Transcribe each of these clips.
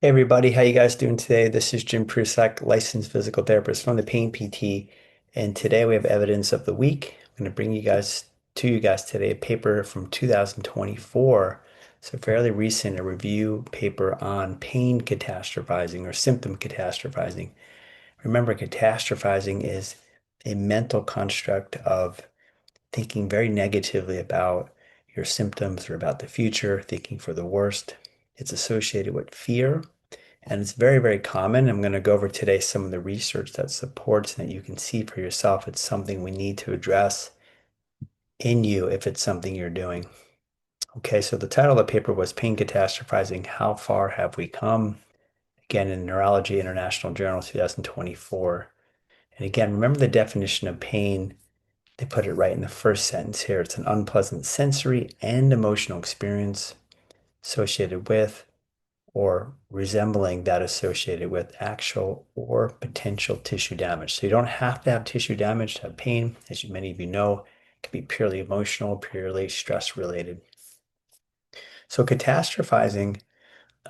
Hey everybody, how you guys doing today? This is Jim Prusak, licensed physical therapist from the Pain PT, and today we have evidence of the week. I'm going to bring you guys today a paper from 2024. So fairly recent, a review paper on pain catastrophizing or symptom catastrophizing. Remember, catastrophizing is a mental construct of thinking very negatively about your symptoms or about the future, thinking for the worst. It's associated with fear and it's very, very common. I'm going to go over today some of the research that supports and that you can see for yourself. It's something we need to address in you if it's something you're doing. Okay, so the title of the paper was Pain Catastrophizing, How Far Have We Come? Again, in Neurology International Journal 2024. And again, remember the definition of pain. They put it right in the first sentence here. It's an unpleasant sensory and emotional experience associated with or resembling that associated with actual or potential tissue damage. So you don't have to have tissue damage to have pain. As many of you know, it can be purely emotional, purely stress related. So catastrophizing,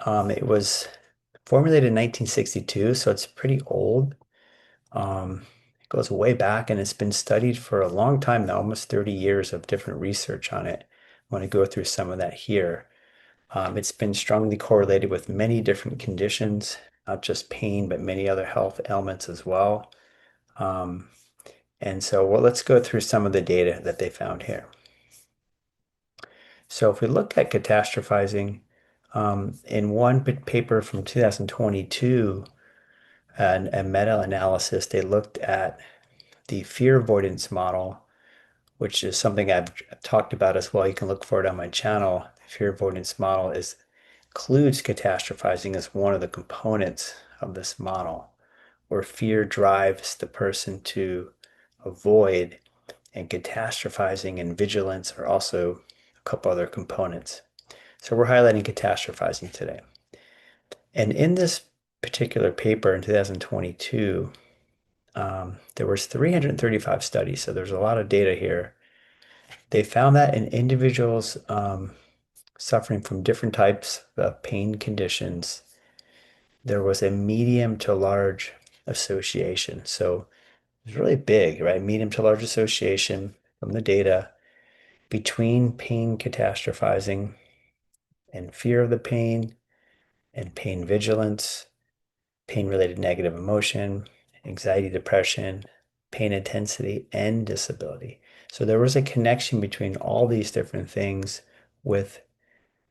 it was formulated in 1962, so it's pretty old. It goes way back and it's been studied for a long time now, almost 30 years of different research on it. I want to go through some of that here. It's been strongly correlated with many different conditions, not just pain, but many other health ailments as well. Um, well, let's go through some of the data that they found here. So if we look at catastrophizing, in one paper from 2022, a meta-analysis, they looked at the fear avoidance model, which is something I've talked about as well. You can look for it on my channel. The fear avoidance model includes catastrophizing as one of the components of this model, where fear drives the person to avoid, and catastrophizing and vigilance are also a couple other components. So we're highlighting catastrophizing today. And in this particular paper in 2022, there was 335 studies, so there's a lot of data here. They found that in individuals suffering from different types of pain conditions, there was a medium to large association. So it's really big, right? Medium to large association from the data between pain catastrophizing and fear of the pain and pain vigilance, pain related negative emotion, anxiety, depression, pain intensity, and disability. So there was a connection between all these different things with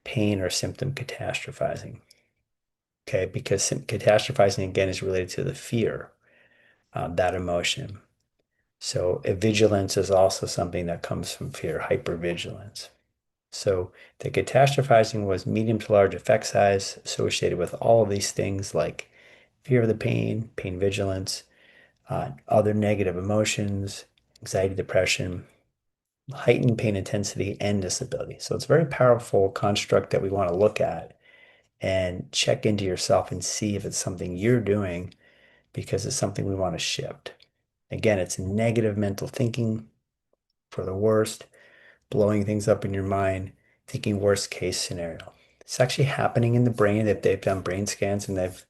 pain or symptom catastrophizing. Okay, because catastrophizing again is related to the fear, that emotion. So vigilance is also something that comes from fear, hypervigilance. So the catastrophizing was medium to large effect size associated with all of these things like fear of the pain, pain vigilance, other negative emotions, anxiety, depression, heightened pain intensity, and disability. So it's a very powerful construct that we want to look at and check into yourself and see if it's something you're doing because it's something we want to shift. Again, it's negative mental thinking for the worst, blowing things up in your mind, thinking worst case scenario. It's actually happening in the brain that they've done brain scans and they've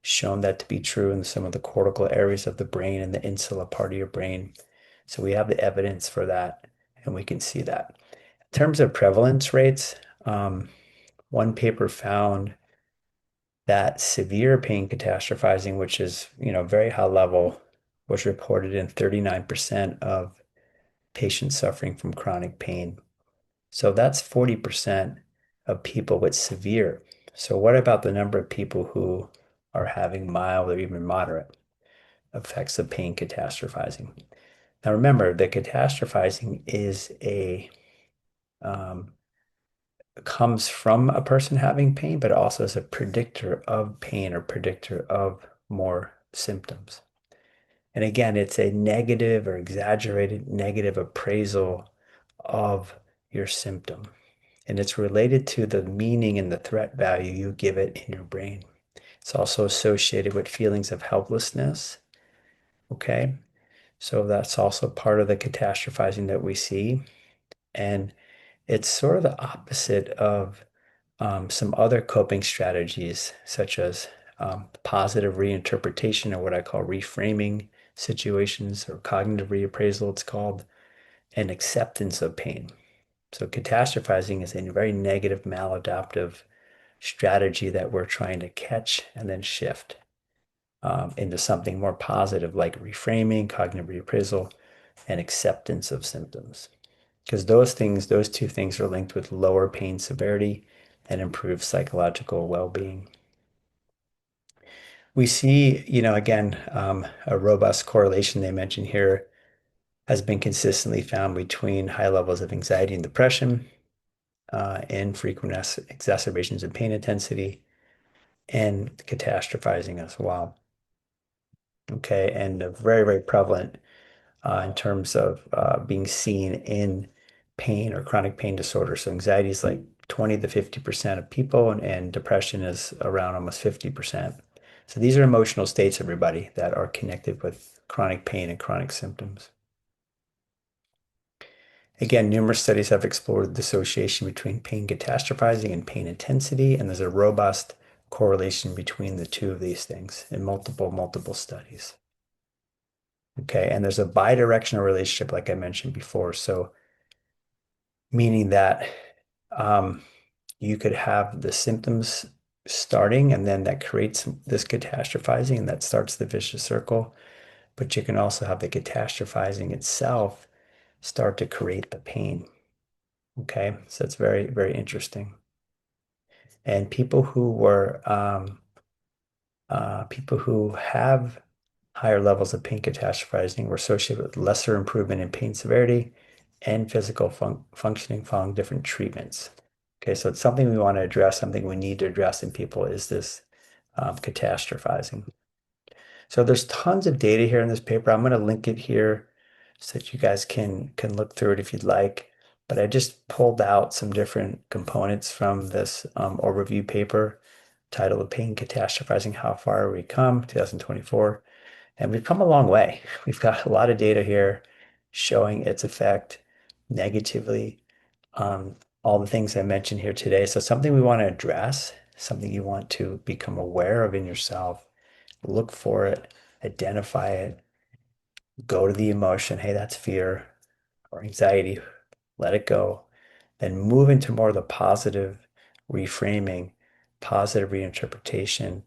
shown that to be true in some of the cortical areas of the brain and the insula part of your brain. So we have the evidence for that and we can see that. In terms of prevalence rates, one paper found that severe pain catastrophizing, which is, very high level, was reported in 39% of patients suffering from chronic pain. So that's 40% of people with severe. So what about the number of people who are having mild or even moderate effects of pain catastrophizing? Now remember, the catastrophizing is um, comes from a person having pain, but also as a predictor of pain or predictor of more symptoms. And again, it's a negative or exaggerated negative appraisal of your symptom. And it's related to the meaning and the threat value you give it in your brain. It's also associated with feelings of helplessness. Okay. So that's also part of the catastrophizing that we see. And it's sort of the opposite of Some other coping strategies, such as positive reinterpretation, or what I call reframing situations, or cognitive reappraisal, it's called, and acceptance of pain. So, catastrophizing is a very negative, maladaptive strategy that we're trying to catch and then shift into something more positive, like reframing, cognitive reappraisal, and acceptance of symptoms. Because those two things are linked with lower pain severity and improved psychological well-being. We see, again, a robust correlation they mention here has been consistently found between high levels of anxiety and depression, and frequent exacerbations in pain intensity, and catastrophizing as well. Okay, and very, very prevalent in terms of being seen in pain or chronic pain disorder. So anxiety is like 20 to 50% of people, and depression is around almost 50%. So these are emotional states, everybody, that are connected with chronic pain and chronic symptoms. Again, numerous studies have explored the association between pain catastrophizing and pain intensity, and there's a robust correlation between the two of these things in multiple studies. Okay, and there's a bidirectional relationship, like I mentioned before. So, meaning that um, you could have the symptoms starting, and then that creates this catastrophizing, and that starts the vicious circle. But you can also have the catastrophizing itself start to create the pain. Okay, so it's very, very interesting. And people who have higher levels of pain catastrophizing were associated with lesser improvement in pain severity and physical functioning following different treatments. Okay, so it's something we want to address, something we need to address in people is this catastrophizing. So there's tons of data here in this paper. I'm going to link it here so that you guys can look through it if you'd like. But I just pulled out some different components from this overview paper titled Pain Catastrophizing, How Far We Come, 2024. And we've come a long way. We've got a lot of data here showing its effect negatively on all the things I mentioned here today. So something we want to address, something you want to become aware of in yourself, look for it, identify it, go to the emotion. Hey, that's fear or anxiety. Let it go. Then move into more of the positive reframing, positive reinterpretation,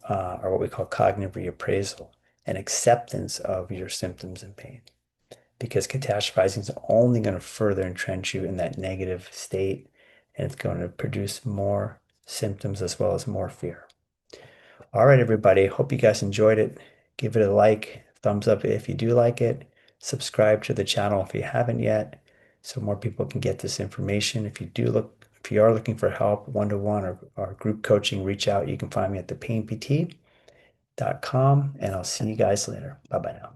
or what we call cognitive reappraisal, and acceptance of your symptoms and pain. Because catastrophizing is only going to further entrench you in that negative state, and it's going to produce more symptoms as well as more fear. All right, everybody. Hope you guys enjoyed it. Give it a like, thumbs up if you do like it. Subscribe to the channel if you haven't yet, so more people can get this information. If you are looking for help, one-to-one or group coaching, reach out. You can find me at thepainpt.com, and I'll see you guys later. Bye bye now.